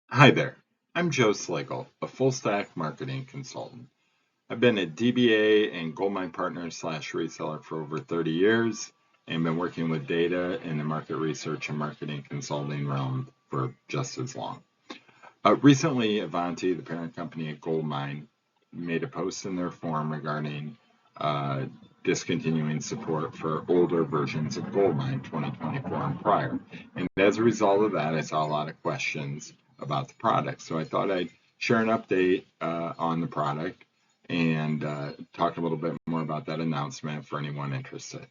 Hi there. I'm Joe Slagle, a full stack marketing consultant. I've been a DBA and GoldMine partner slash reseller for over 30 years and been working with data in the market research and marketing consulting realm for just as long. Recently, Ivanti, the parent company at GoldMine, made a post in their forum regarding uh, discontinuing support for older versions of GoldMine 2024 and prior. And as a result of that, I saw a lot of questions about the product. So I thought I'd share an update on the product and talk a little bit more about that announcement for anyone interested.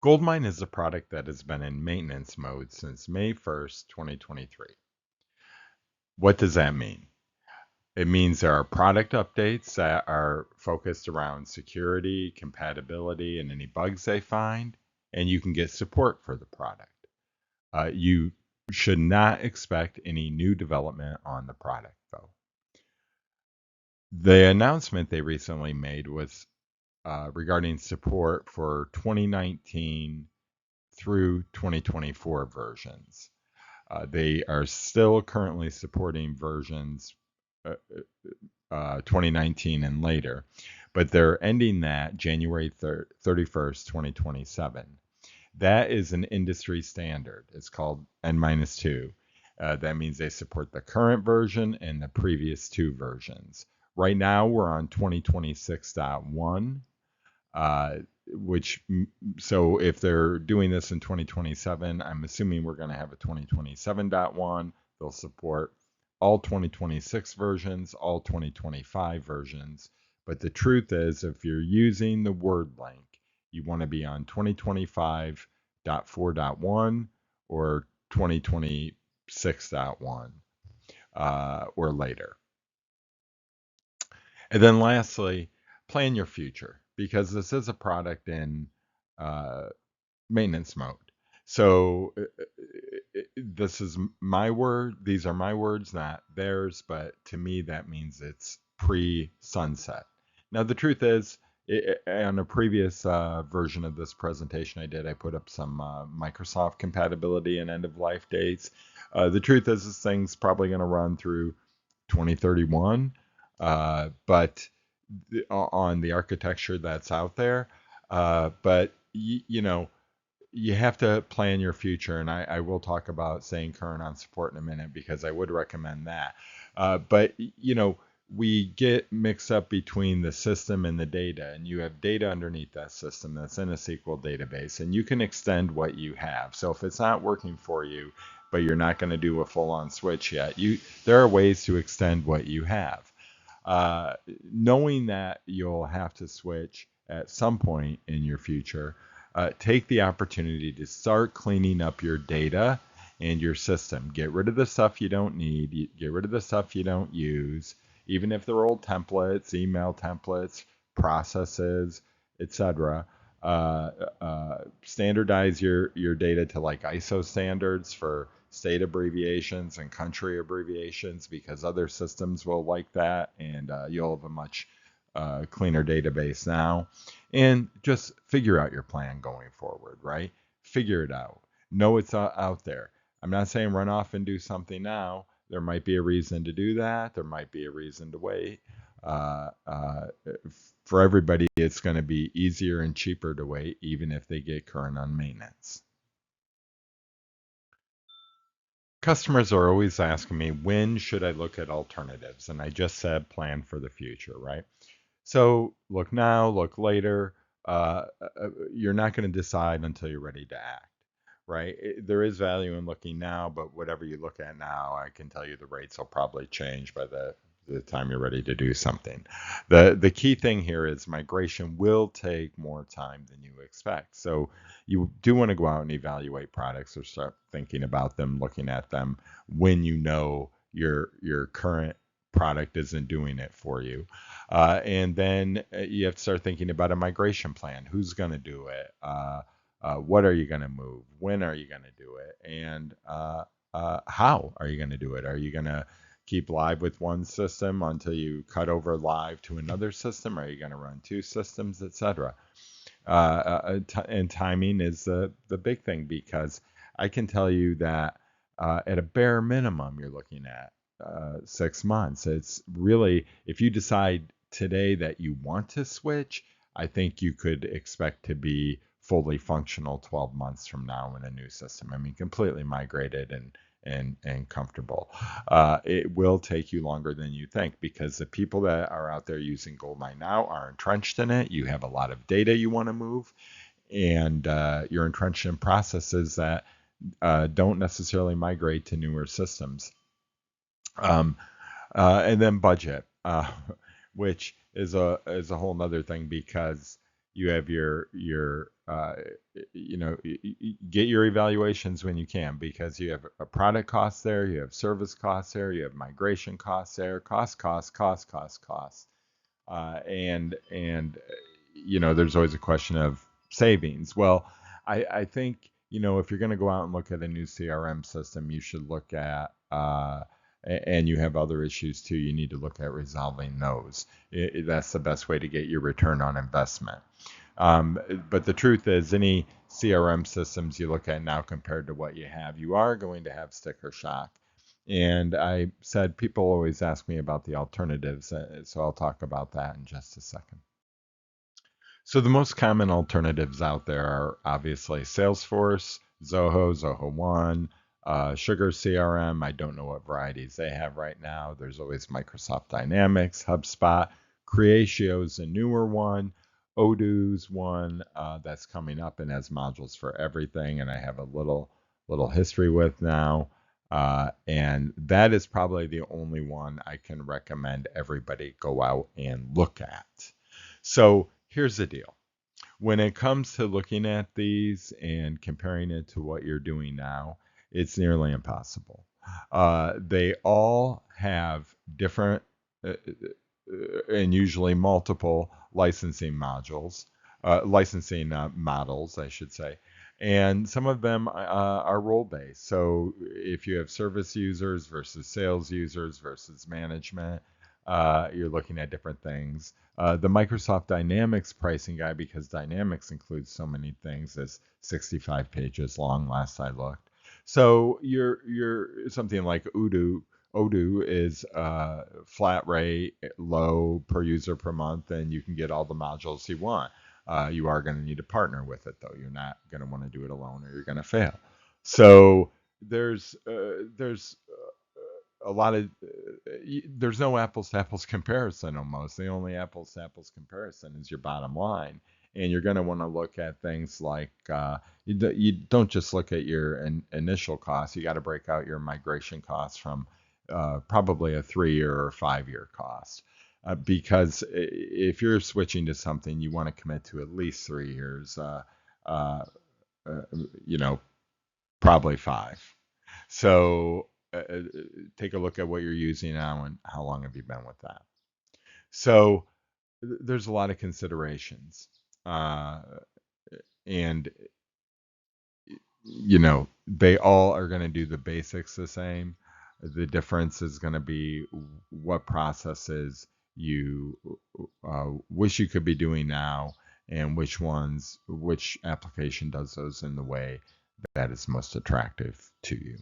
GoldMine is a product that has been in maintenance mode since May 1st, 2023. What does that mean? It means there are product updates that are focused around security, compatibility, and any bugs they find, and you can get support for the product. You should not expect any new development on the product, though. The announcement they recently made was regarding support for 2019 through 2024 versions. They are still currently supporting versions uh, 2019 and later, but they're ending that January 31st, 2027. That is an industry standard. It's called N-2. That means they support the current version and the previous two versions. Right now, we're on 2026.1, uh, which, so if they're doing this in 2027, I'm assuming we're going to have a 2027.1. They'll support all 2026 versions, all 2025 versions. But the truth is, if you're using the word link, you want to be on 2025.4.1 or 2026.1 or later. And then lastly, plan your future because this is a product in uh, maintenance mode. So this is my word. These are my words, not theirs. But to me, that means it's pre-sunset. Now, the truth is, on a previous version of this presentation I did, I put up some Microsoft compatibility and end of life dates. The truth is, this thing's probably going to run through 2031, but on the architecture that's out there. But you know, you have to plan your future, and I will talk about staying current on support in a minute because I would recommend that. But we get mixed up between the system and the data, and you have data underneath that system that's in a SQL database, and you can extend what you have. So if it's not working for you, but you're not going to do a full-on switch yet, there are ways to extend what you have. Knowing that you'll have to switch at some point in your future, take the opportunity to start cleaning up your data and your system. Get rid of the stuff you don't need, get rid of the stuff you don't use, even if they're old templates, email templates, processes, etc. Standardize your data to like ISO standards for state abbreviations and country abbreviations because other systems will like that, and you'll have a much cleaner database now. And just figure out your plan going forward, right? Figure it out. Know it's out there. I'm not saying run off and do something now. There might be a reason to do that. There might be a reason to wait. Uh, uh, for everybody, it's going to be easier and cheaper to wait, even if they get current on maintenance. Customers are always asking me, when should I look at alternatives? And I just said plan for the future, right? So look now, look later. You're not going to decide until you're ready to act, right? There is value in looking now, but whatever you look at now, I can tell you the rates will probably change by the time you're ready to do something. The key thing here is migration will take more time than you expect. So you do want to go out and evaluate products or start thinking about them, looking at them when you know your current product isn't doing it for you. And then you have to start thinking about a migration plan. Who's going to do it? What are you going to move? When are you going to do it? And how are you going to do it? Are you going to keep live with one system until you cut over live to another system? Are you going to run two systems, etc.? And timing is the big thing because I can tell you that At a bare minimum, you're looking at 6 months. It's really, if you decide today that you want to switch, I think you could expect to be fully functional 12 months from now in a new system. I mean, completely migrated and comfortable. It will take you longer than you think because the people that are out there using GoldMine now are entrenched in it. You have a lot of data you want to move, and you're entrenched in processes that don't necessarily migrate to newer systems. Um, and then budget, which is a whole nother thing because you have get your evaluations when you can because you have a product cost there, you have service costs there, you have migration costs there, costs, and there's always a question of savings. Well, I think if you're going to go out and look at a new CRM system, you should look at and you have other issues too. You need to look at resolving those. That's the best way to get your return on investment. But the truth is, any CRM systems you look at now compared to what you have, you are going to have sticker shock. And I said people always ask me about the alternatives, so I'll talk about that in just a second. So the most common alternatives out there are obviously Salesforce, Zoho One, Sugar CRM. I don't know what varieties they have right now. There's always Microsoft Dynamics, HubSpot, Creatio's a newer one. Odoo's one that's coming up and has modules for everything, and I have a little history with now. And that is probably the only one I can recommend everybody go out and look at. So here's the deal. When it comes to looking at these and comparing it to what you're doing now, it's nearly impossible. They all have different and usually multiple licensing models, I should say. And some of them are role based. So if you have service users versus sales users versus management, you're looking at different things. The Microsoft Dynamics pricing guide, because Dynamics includes so many things, is 65 pages long last I looked. So you're something like Odoo is flat rate, low per user per month, and you can get all the modules you want. You are going to need to partner with it, though. You're not going to want to do it alone, or you're going to fail. So there's a lot of there's no apples to apples comparison almost. The only apples to apples comparison is your bottom line, and you're going to want to look at things like you don't just look at your initial costs. You got to break out your migration costs from probably a 3-year or 5-year cost. Because if you're switching to something, you want to commit to at least 3 years, uh, you know, probably 5. So take a look at what you're using now and how long have you been with that. So there's a lot of considerations. Uh, and they all are going to do the basics the same. The difference is going to be what processes you wish you could be doing now and which application does those in the way that is most attractive to you.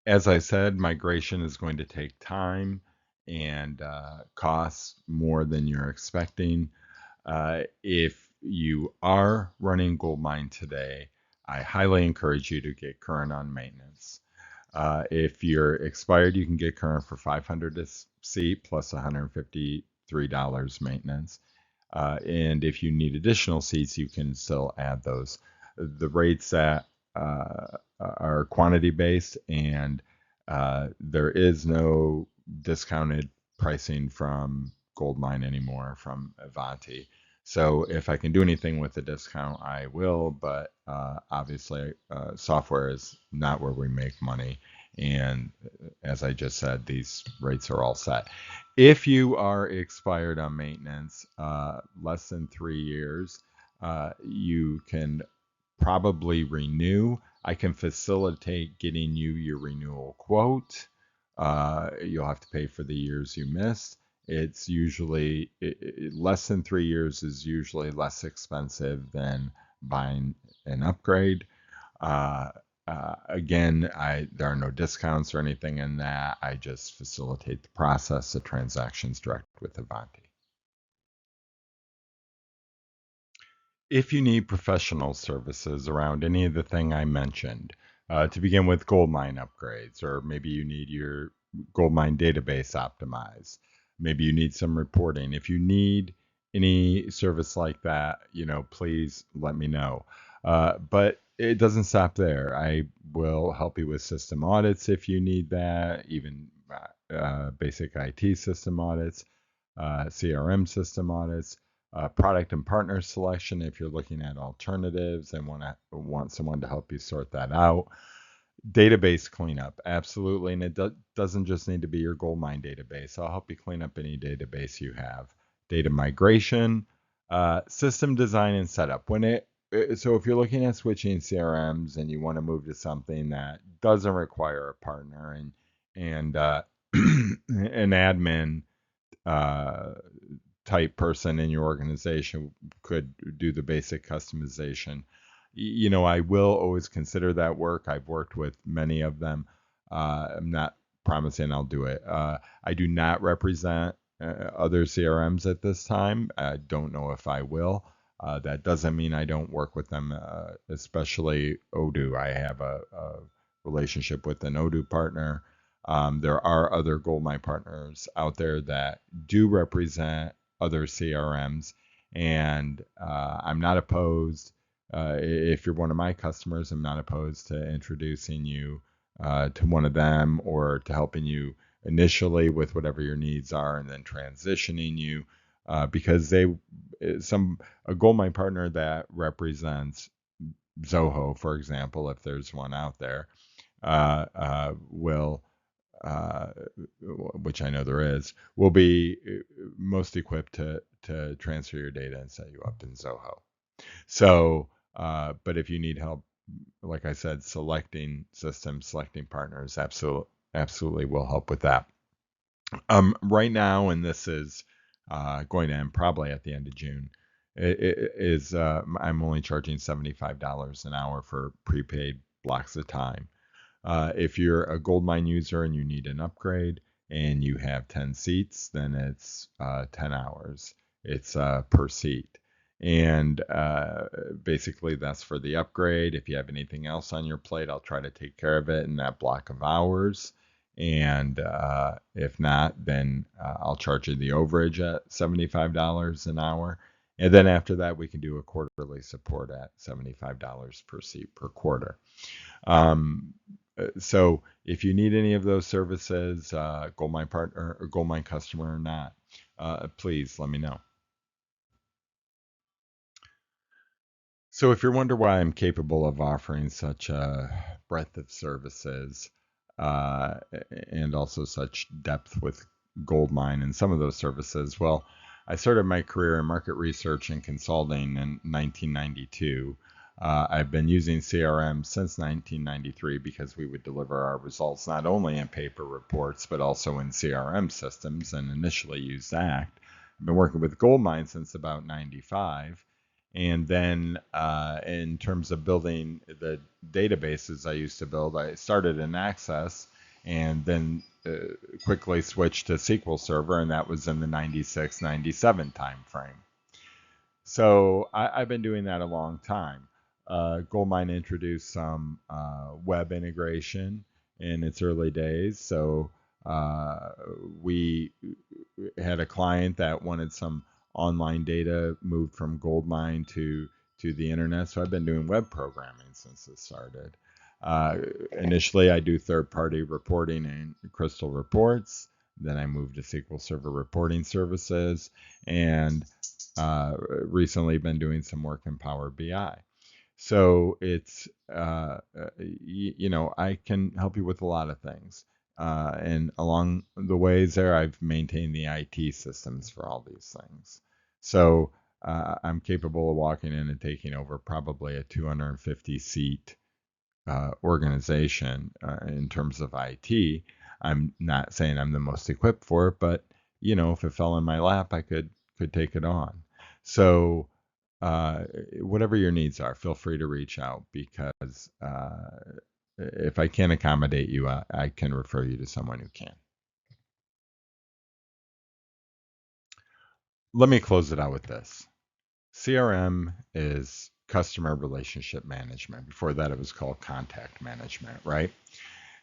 As I said, migration is going to take time and costs more than you're expecting. If you are running GoldMine today, I highly encourage you to get current on maintenance. If you're expired, you can get current for $500 a seat plus $153 maintenance. And if you need additional seats, you can still add those. The rates that are quantity based, and there is no discounted pricing from GoldMine anymore from Ivanti. So if I can do anything with the discount, I will. But obviously, software is not where we make money. And as I just said, these rates are all set. If you are expired on maintenance less than 3 years, you can probably renew. I can facilitate getting you your renewal quote. You'll have to pay for the years you missed. It's usually less than 3 years is usually less expensive than buying an upgrade. Uh, Again, there are no discounts or anything in that. I just facilitate the process of transactions direct with Ivanti. If you need professional services around any of the thing I mentioned, to begin with GoldMine upgrades, or maybe you need your GoldMine database optimized, maybe you need some reporting. If you need any service like that, please let me know. But it doesn't stop there. I will help you with system audits if you need that, even basic IT system audits, CRM system audits, product and partner selection if you're looking at alternatives and want someone to help you sort that out. Database cleanup, absolutely, and it doesn't just need to be your GoldMine database. I'll help you clean up any database you have. Data migration, system design and setup. So if you're looking at switching CRMs and you want to move to something that doesn't require a partner and an admin uh, type person in your organization could do the basic customization. I will always consider that work. I've worked with many of them. I'm not promising I'll do it. I do not represent other CRMs at this time. I don't know if I will. That doesn't mean I don't work with them, especially Odoo. I have a relationship with an Odoo partner. There are other GoldMine partners out there that do represent other CRMs, and I'm not opposed. If you're one of my customers, I'm not opposed to introducing you to one of them or to helping you initially with whatever your needs are, and then transitioning you because a GoldMine partner that represents Zoho, for example, if there's one out there, will uh, which I know there is, will be most equipped to transfer your data and set you up in Zoho. So, but if you need help, like I said, selecting systems, selecting partners, absolutely will help with that. Right now, and this is going to end probably at the end of June, I'm only charging $75 an hour for prepaid blocks of time. If you're a GoldMine user and you need an upgrade and you have 10 seats, then it's 10 hours. It's per seat. And basically, that's for the upgrade. If you have anything else on your plate, I'll try to take care of it in that block of hours. And if not, then I'll charge you the overage at $75 an hour. And then after that, we can do a quarterly support at $75 per seat per quarter. Um, so if you need any of those services, GoldMine partner or GoldMine customer or not, please let me know. So if you're wondering why I'm capable of offering such a breadth of services uh, and also such depth with GoldMine and some of those services, well, I started my career in market research and consulting in 1992. I've been using CRM since 1993 because we would deliver our results not only in paper reports but also in CRM systems, and initially used ACT. I've been working with GoldMine since about 95. And then in terms of building the databases I used to build, I started in Access and then quickly switched to SQL Server, and that was in the 96, 97 timeframe. So I've been doing that a long time. Goldmine introduced some web integration in its early days. So uh, we had a client that wanted some online data moved from Goldmine to the internet. So I've been doing web programming since it started. Uh, Initially, I do third-party reporting and Crystal reports. Then I moved to SQL Server reporting services, and recently been doing some work in Power BI. So it's I can help you with a lot of things. And along the ways there, I've maintained the IT systems for all these things. So I'm capable of walking in and taking over probably a 250 seat organization in terms of IT. I'm not saying I'm the most equipped for it, but if it fell in my lap, I could take it on. So uh, whatever your needs are, feel free to reach out because if I can't accommodate you, I can refer you to someone who can. Let me close it out with this. CRM is customer relationship management. Before that, it was called contact management, right?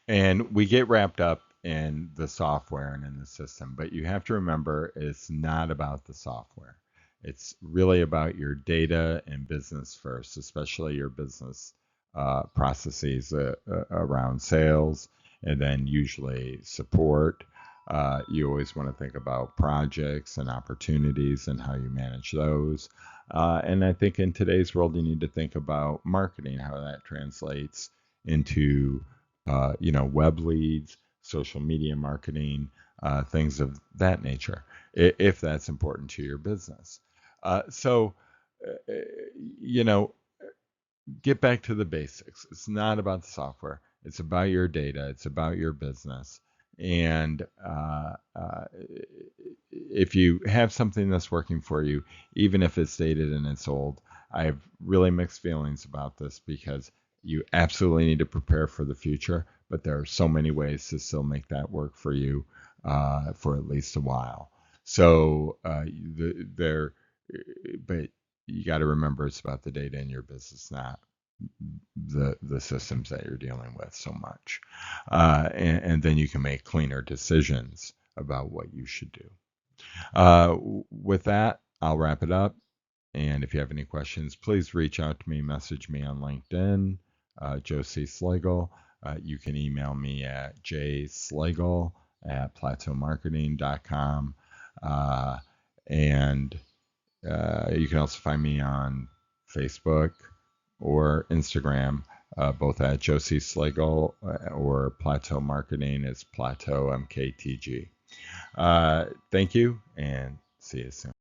And we get wrapped up in the software and in the system, but you have to remember it's not about the software. It's really about your data and business first, especially your business processes around sales and then usually support. You always want to think about projects and opportunities and how you manage those. And I think in today's world, you need to think about marketing, how that translates into web leads, social media marketing, things of that nature, if that's important to your business. So, uh, you know, get back to the basics. It's not about the software. It's about your data. It's about your business. And if you have something that's working for you, even if it's dated and it's old, I have really mixed feelings about this because you absolutely need to prepare for the future. But there are so many ways to still make that work for you for at least a while. So there, but you got to remember it's about the data in your business, not the systems that you're dealing with so much. And then you can make cleaner decisions about what you should do. With that, I'll wrap it up. And if you have any questions, please reach out to me, message me on LinkedIn, Joe C. Slagle. You can email me at jslagle@plateaumarketing.com. And you can also find me on Facebook or Instagram, both at Josie Slagle or Plateau Marketing is Plateau MKTG. Thank you and see you soon.